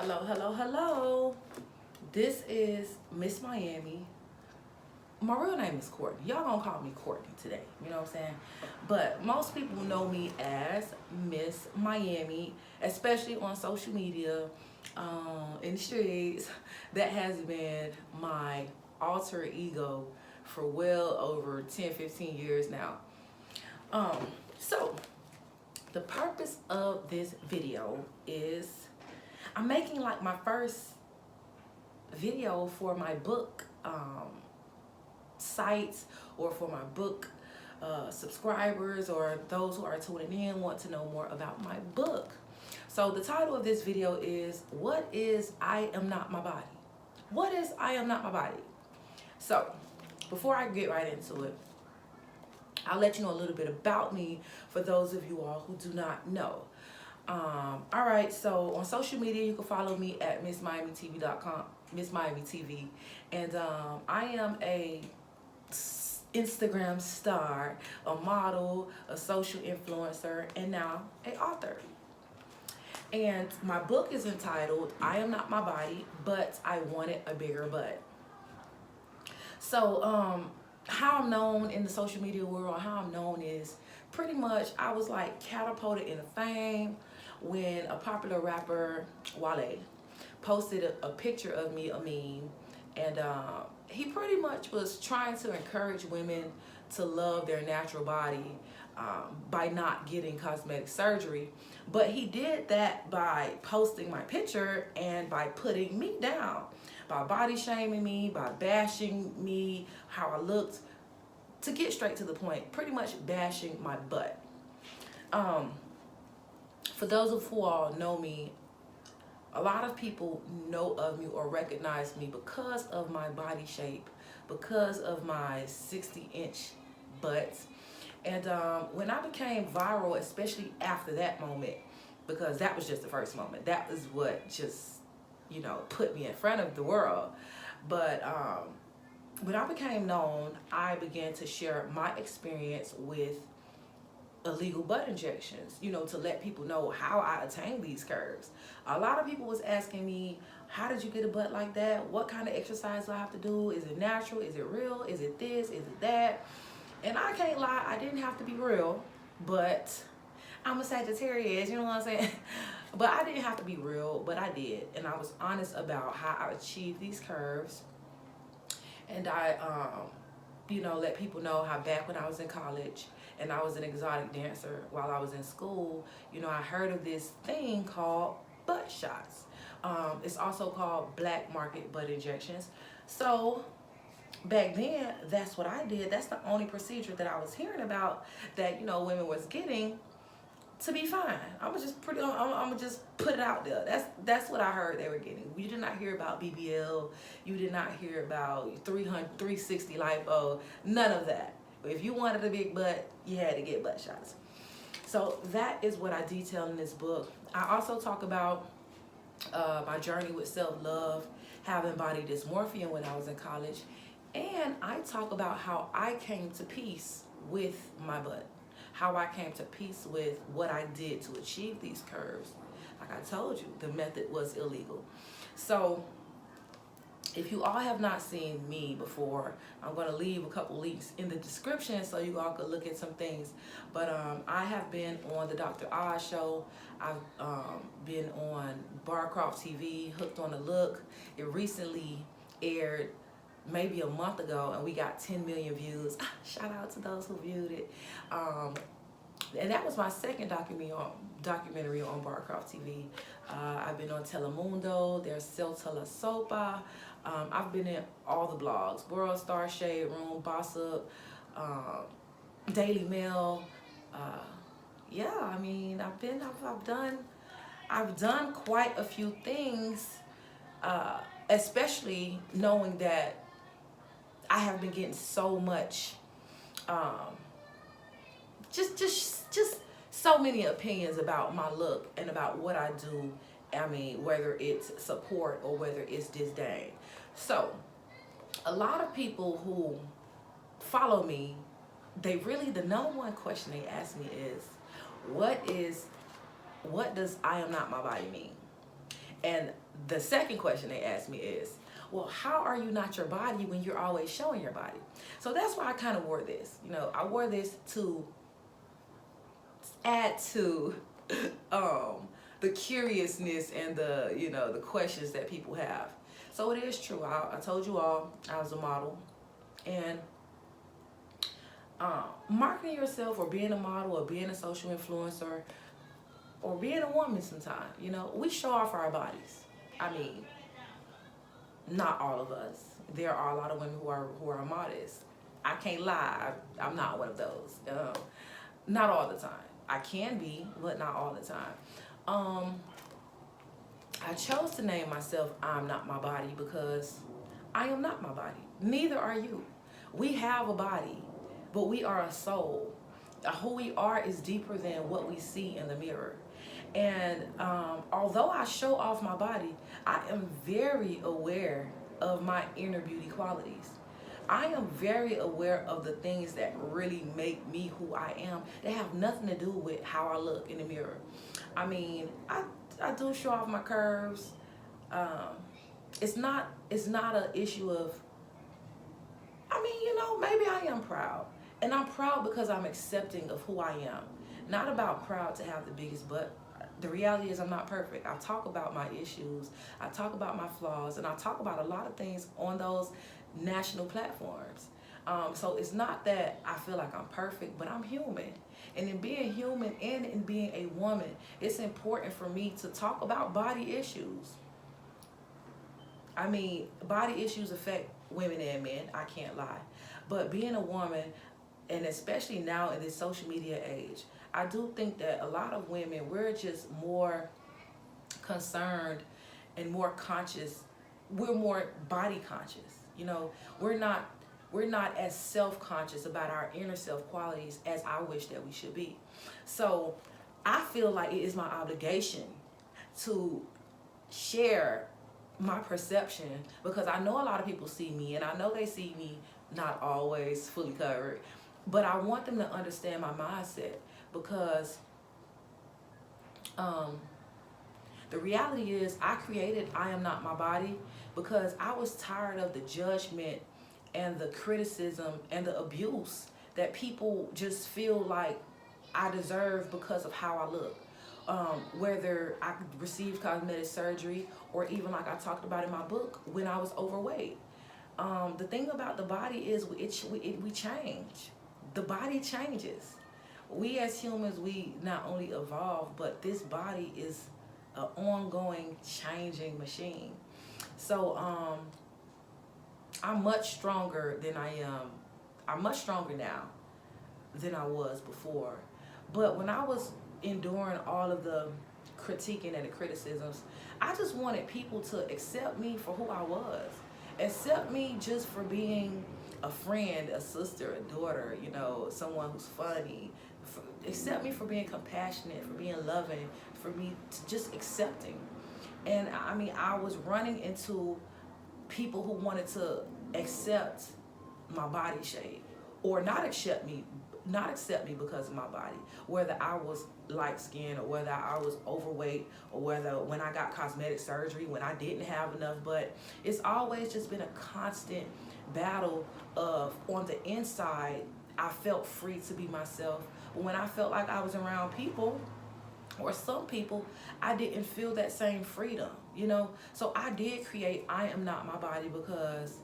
Hello. This is Miss Miami. My real name is Courtney. Y'all gonna call me Courtney today, you know what I'm saying? But most people know me as Miss Miami, especially on social media, in the streets. That has been my alter ego for well over 10, 15 years now. So the purpose of this video is I'm making like my first video for my book sites, or for my book subscribers, or those who are tuning in want to know more about my book. So the title of this video is, what is I Am Not My Body? What is I Am Not My Body? So before I get right into it, I'll let you know a little bit about me for those of you all who do not know. All right, so on social media, you can follow me at MissMiamiTV.com, Miss Miami TV, and I am a Instagram star, a model, a social influencer, and now an author. And my book is entitled I Am Not My Body, But I Wanted a Bigger Butt. So how I'm known in the social media world, how I'm known is pretty much I was like catapulted into fame when a popular rapper, Wale, posted a picture of me, a meme, and he pretty much was trying to encourage women to love their natural body by not getting cosmetic surgery. But he did that by posting my picture and by putting me down, by body shaming me, by bashing me, how I looked. To get straight to the point, pretty much bashing my butt. For those of who all know me, a lot of people know of me or recognize me because of my body shape, because of my 60-inch butt. And when I became viral, especially after that moment, because that was just the first moment, that was what just, put me in front of the world. But when I became known, I began to share my experience with illegal butt injections, to let people know how I attained these curves. A lot of people was asking me, how did you get a butt like that? What kind of exercise do I have to do? Is it natural? Is it real? Is it this? Is it that? And I can't lie, I didn't have to be real, but I'm a Sagittarius, you know what I'm saying? But I didn't have to be real, but I did. And I was honest about how I achieved these curves. And I, let people know how back when I was in college and I was an exotic dancer while I was in school, I heard of this thing called butt shots. It's also called black market butt injections. So back then, that's what I did. That's the only procedure that I was hearing about that, women was getting to be fine. I'm gonna just put it out there. That's what I heard they were getting. You did not hear about BBL. You did not hear about 360 lipo. None of that. If you wanted a big butt, you had to get butt shots. So that is what I detail in this book. I also talk about my journey with self-love, having body dysmorphia when I was in college, and I talk about how I came to peace with my butt. How I came to peace with what I did to achieve these curves. Like I told you, the method was illegal. So if you all have not seen me before, I'm going to leave a couple links in the description so you all could look at some things. But I have been on the Dr. Oz show. I've been on Barcroft TV, Hooked on the Look. It recently aired maybe a month ago, and we got 10 million views. Shout out to those who viewed it. And that was my second documentary on Barcroft TV. I've been on Telemundo, there's Celta La Sopa. I've been in all the blogs, World Star, Shade Room, Boss Up, Daily Mail. Yeah, I mean, I've done quite a few things, especially knowing that I have been getting so much, just so many opinions about my look and about what I do. I mean, whether it's support or whether it's disdain. So a lot of people who follow me, the number one question they ask me is, what does I am not my body mean? And The second question they ask me is, well, how are you not your body when you're always showing your body? So that's why I kind of wore this. You know, I wore this to add to the curiousness and the, you know, the questions that people have. So it is true. I told you all I was a model, and marketing yourself or being a model or being a social influencer or being a woman sometimes, you know, we show off our bodies. I mean, not all of us. There are a lot of women who are modest. I can't lie. I'm not one of those. Not all the time. I can be, but not all the time. I chose to name myself I'm Not My Body because I am not my body. Neither are you. We have a body, but we are a soul. Who we are is deeper than what we see in the mirror. And although I show off my body, I am very aware of my inner beauty qualities. I am very aware of the things that really make me who I am. They have nothing to do with how I look in the mirror. I mean, I do show off my curves. It's not an issue of, I mean, you know, maybe I am proud. And I'm proud because I'm accepting of who I am. Not about proud to have the biggest butt. The reality is I'm not perfect. I talk about my issues. I talk about my flaws. And I talk about a lot of things on those national platforms. So it's not that I feel like I'm perfect, but I'm human. And in being human and in being a woman, it's important for me to talk about body issues. I mean, body issues affect women and men, I can't lie. But being a woman, and especially now in this social media age, I do think that a lot of women, we're just more concerned and more conscious. We're more body conscious. You know, we're not as self-conscious about our inner self qualities as I wish that we should be. So I feel like it is my obligation to share my perception, because I know a lot of people see me, and I know they see me not always fully covered, but I want them to understand my mindset, because the reality is I created I Am Not My Body because I was tired of the judgment and the criticism and the abuse that people just feel like I deserve because of how I look. Whether I received cosmetic surgery or even, like I talked about in my book, when I was overweight. The thing about the body is we change. The body changes. We as humans, we not only evolve, but this body is an ongoing changing machine. So I'm much stronger than I am. I'm much stronger now than I was before. But when I was enduring all of the critiquing and the criticisms, I just wanted people to accept me for who I was. Accept me just for being a friend, a sister, a daughter, you know, someone who's funny. Accept me for being compassionate, for being loving, for me to just accepting. And I mean, I was running into people who wanted to accept my body shape or not accept me because of my body, whether I was light skinned or whether I was overweight or whether when I got cosmetic surgery, when I didn't have enough butt. It's always just been a constant battle of, on the inside, I felt free to be myself. But when I felt like I was around people, or some people, I didn't feel that same freedom, you know? So I did create I Am Not My Body because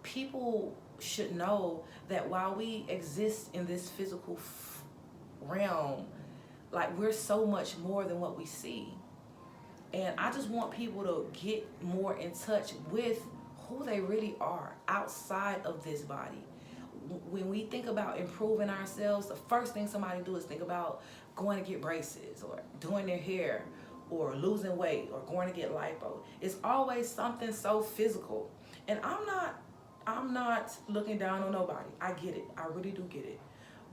people should know that while we exist in this physical realm, like, we're so much more than what we see. And I just want people to get more in touch with who they really are outside of this body. When we think about improving ourselves, the first thing somebody do is think about going to get braces or doing their hair or losing weight or going to get lipo. It's always something so physical. And I'm not looking down on nobody. I get it. I really do get it.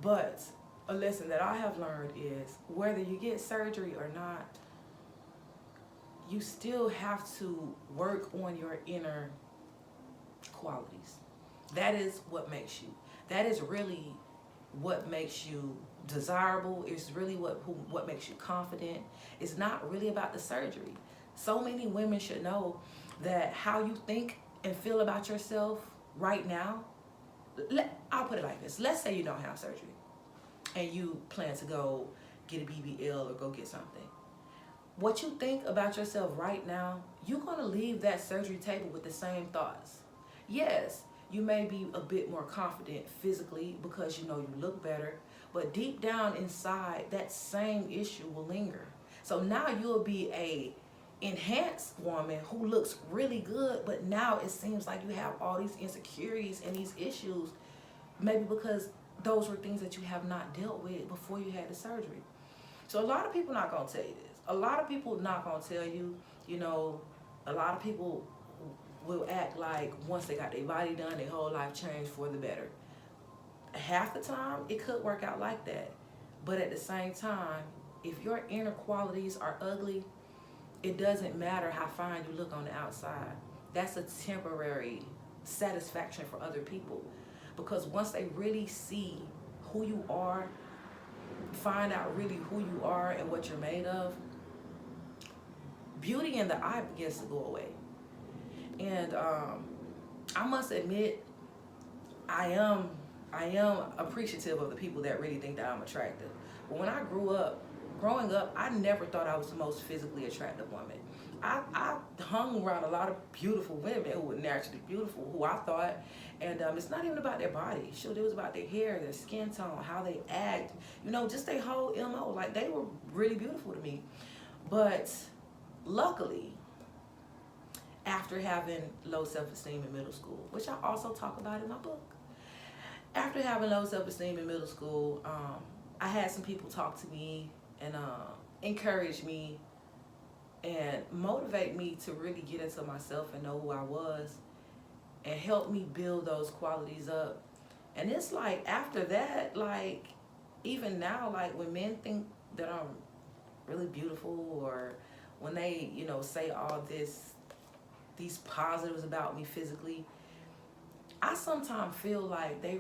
But a lesson that I have learned is whether you get surgery or not, you still have to work on your inner qualities. That is what makes you. That is really what makes you desirable. It's really what makes you confident. It's not really about the surgery. So many women should know that how you think and feel about yourself right now. I'll put it like this. Let's say you don't have surgery and you plan to go get a BBL or go get something. What you think about yourself right now, you're going to leave that surgery table with the same thoughts. Yes, you may be a bit more confident physically because you know you look better, but deep down inside, that same issue will linger. So now you'll be a enhanced woman who looks really good, but now it seems like you have all these insecurities and these issues, maybe because those were things that you have not dealt with before you had the surgery. So a lot of people not gonna tell you this. A lot of people not gonna tell you, you know, a lot of people will act like once they got their body done, their whole life changed for the better. Half the time, it could work out like that. But at the same time, if your inner qualities are ugly, it doesn't matter how fine you look on the outside. That's a temporary satisfaction for other people. Because once they really see who you are, find out really who you are and what you're made of, beauty in the eye begins to go away. And I must admit, I am appreciative of the people that really think that I'm attractive. But when I growing up, I never thought I was the most physically attractive woman. I hung around a lot of beautiful women who were naturally beautiful, who I thought, and it's not even about their body. Sure, it was about their hair, their skin tone, how they act, you know, just their whole MO. Like, they were really beautiful to me. But luckily, after having low self-esteem in middle school, which I also talk about in my book, after having low self-esteem in middle school, I had some people talk to me and encourage me and motivate me to really get into myself and know who I was and help me build those qualities up. And it's like, after that, like, even now, like, when men think that I'm really beautiful, or when they, you know, say all these positives about me physically, I sometimes feel like they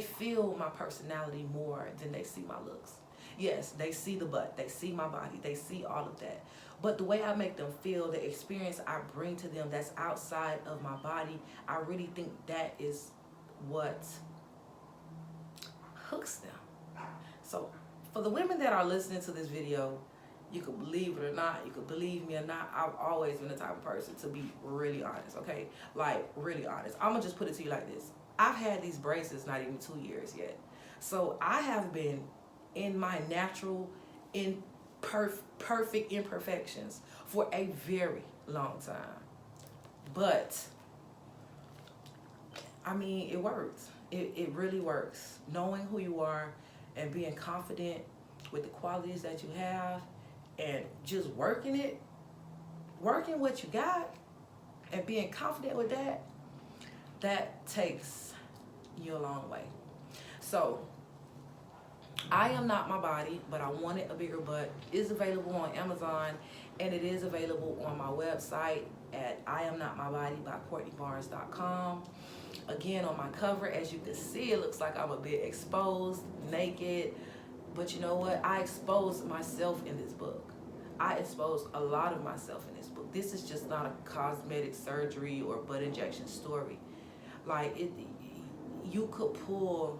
feel my personality more than they see my looks. Yes, they see the butt, they see my body, they see all of that. But the way I make them feel, the experience I bring to them that's outside of my body, I really think that is what hooks them. So for the women that are listening to this video, you could believe it or not, you could believe me or not, I've always been the type of person to be really honest, okay? Like, really honest. I'm gonna just put it to you like this. I've had these braces not even 2 years yet. So I have been in my natural, perfect imperfections for a very long time. But, I mean, it works. It really works. Knowing who you are and being confident with the qualities that you have and just working what you got and being confident with that, that takes you a long way. So, I Am Not My Body, But I Wanted a Bigger Butt is available on Amazon, and it is available on my website at IamNotMyBody by CourtneyBarnes.com. Again, on my cover, as you can see, it looks like I'm a bit exposed, naked, but you know what? I exposed myself in this book. I exposed a lot of myself in this book. This is just not a cosmetic surgery or butt injection story. Like, you could pull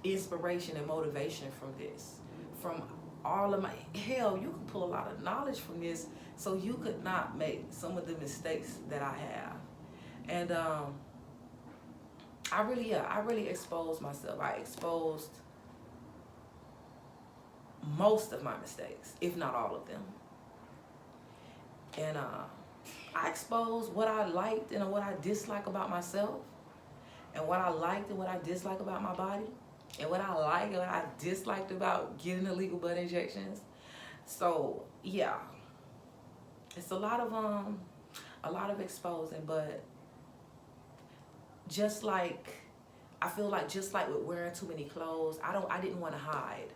inspiration and motivation from this, from all of my, hell, you could pull a lot of knowledge from this, so you could not make some of the mistakes that I have. And I really exposed myself. I exposed most of my mistakes, if not all of them. And I exposed what I liked and what I disliked about myself, and what I liked and what I disliked about my body, and what I liked and what I disliked about getting illegal butt injections. So yeah, it's a lot of exposing. But just like, I feel like, just like with wearing too many clothes, I didn't want to hide.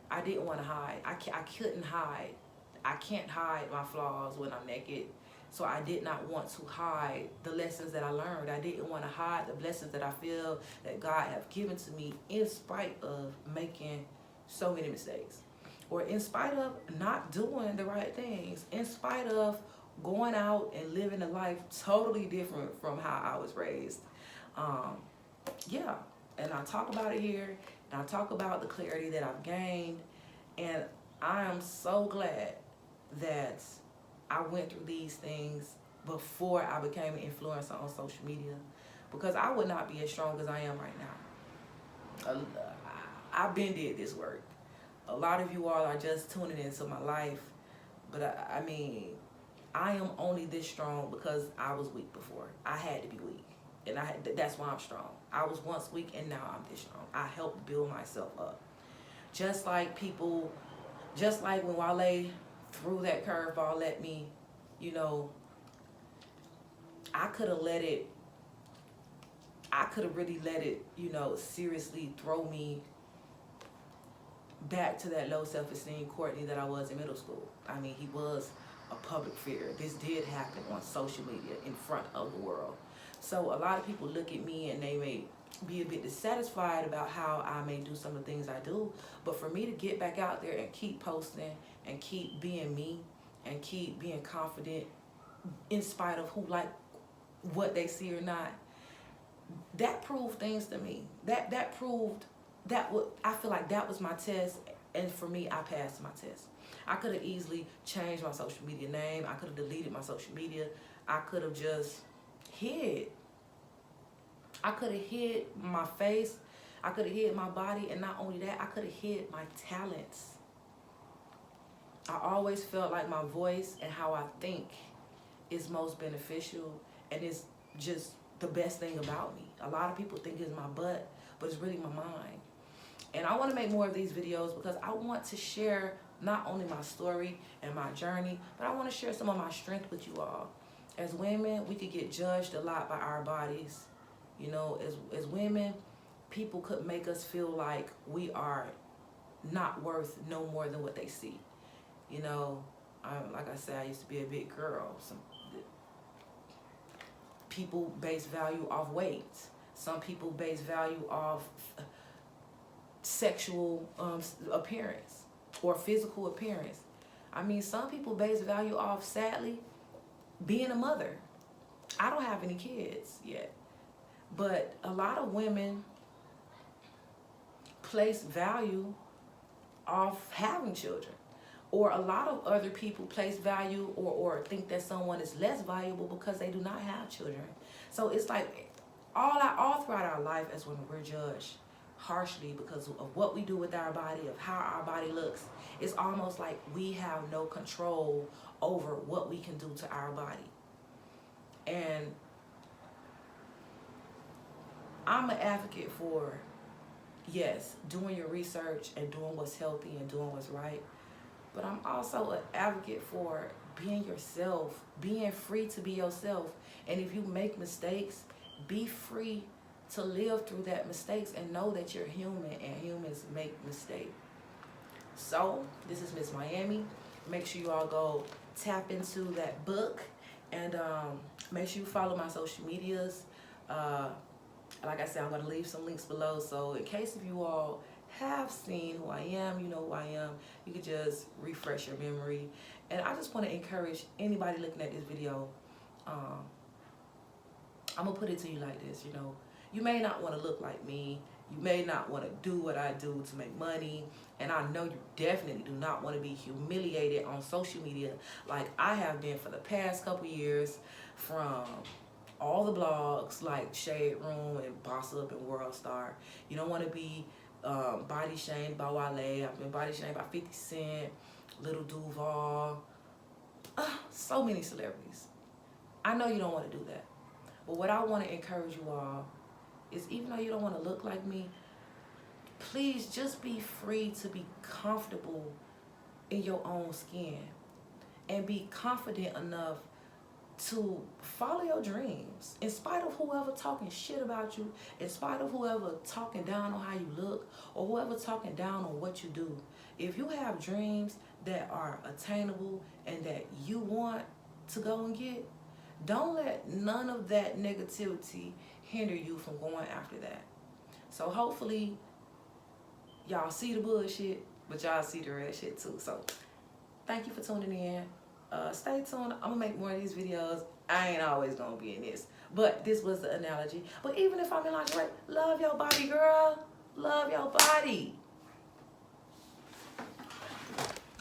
I didn't want to hide. I couldn't hide. I can't hide my flaws when I'm naked. So I did not want to hide the lessons that I learned. I didn't want to hide the blessings that I feel that God have given to me, in spite of making so many mistakes. or in spite of not doing the right things, in spite of going out and living a life totally different from how I was raised. Yeah, and I talk about it here, and I talk about the clarity that I've gained, and I am so glad that I went through these things before I became an influencer on social media, because I would not be as strong as I am right now. I've been did this work. A lot of you all are just tuning into my life, but I mean, I am only this strong because I was weak before. I had to be weak, and that's why I'm strong. I was once weak, and now I'm this strong. I helped build myself up. Just like when Wale threw that curveball at me, you know, I could have really let it, you know, seriously throw me back to that low self-esteem Courtney that I was in middle school. I mean, he was a public figure. This did happen on social media in front of the world. So a lot of people look at me and they may be a bit dissatisfied about how I may do some of the things I do. But for me to get back out there and keep posting and keep being me and keep being confident in spite of who like what they see or not, that proved things to me. That proved I feel like that was my test, and for me, I passed my test. I could have easily changed my social media name. I could have deleted my social media. I could have just hid. I could have hid my face. I could have hid my body, and not only that, I could have hid my talents. I always felt like my voice and how I think is most beneficial, and it's just the best thing about me. A lot of people think it's my butt, but it's really my mind. And I want to make more of these videos because I want to share not only my story and my journey, but I want to share some of my strength with you all. As women, we could get judged a lot by our bodies. You know, as women, people could make us feel like we are not worth no more than what they see. You know, like I said, I used to be a big girl. Some people base value off weight. Some people base value off sexual appearance or physical appearance. I mean, some people base value off, sadly, being a mother. I don't have any kids yet, but a lot of women place value off having children. Or a lot of other people place value or think that someone is less valuable because they do not have children. So it's like all throughout our life as women, we're judged harshly because of what we do with our body, of how our body looks. It's almost like we have no control over what we can do to our body. And I'm an advocate for, yes, doing your research and doing what's healthy and doing what's right. But I'm also an advocate for being yourself, being free to be yourself. And if you make mistakes, be free to live through that mistakes and know that you're human and humans make mistakes. So this is Miss Miami. Make sure you all go tap into that book, and make sure you follow my social medias. Like I said, I'm going to leave some links below, so in case if you all have seen who I am, you know who I am, you could just refresh your memory. And I just want to encourage anybody looking at this video, I'm going to put it to you like this, you know, you may not want to look like me, you may not want to do what I do to make money, and I know you definitely do not want to be humiliated on social media like I have been for the past couple years from all the blogs like Shade Room and Boss Up and World Star. You don't want to be body shamed by Wale. I've been body shamed by 50 Cent, Little Duval, so many celebrities. I know you don't want to do that. But what I want to encourage you all is, even though you don't want to look like me, please just be free to be comfortable in your own skin and be confident enough to follow your dreams in spite of whoever talking shit about you, in spite of whoever talking down on how you look, or whoever talking down on what you do. If you have dreams that are attainable and that you want to go and get, don't let none of that negativity hinder you from going after that. So hopefully y'all see the bullshit, but y'all see the real shit too. So thank you for tuning in. Stay tuned. I'm gonna make more of these videos. I ain't always gonna be in this, but this was the analogy. But even if I'm in lingerie, love your body, girl. Love your body.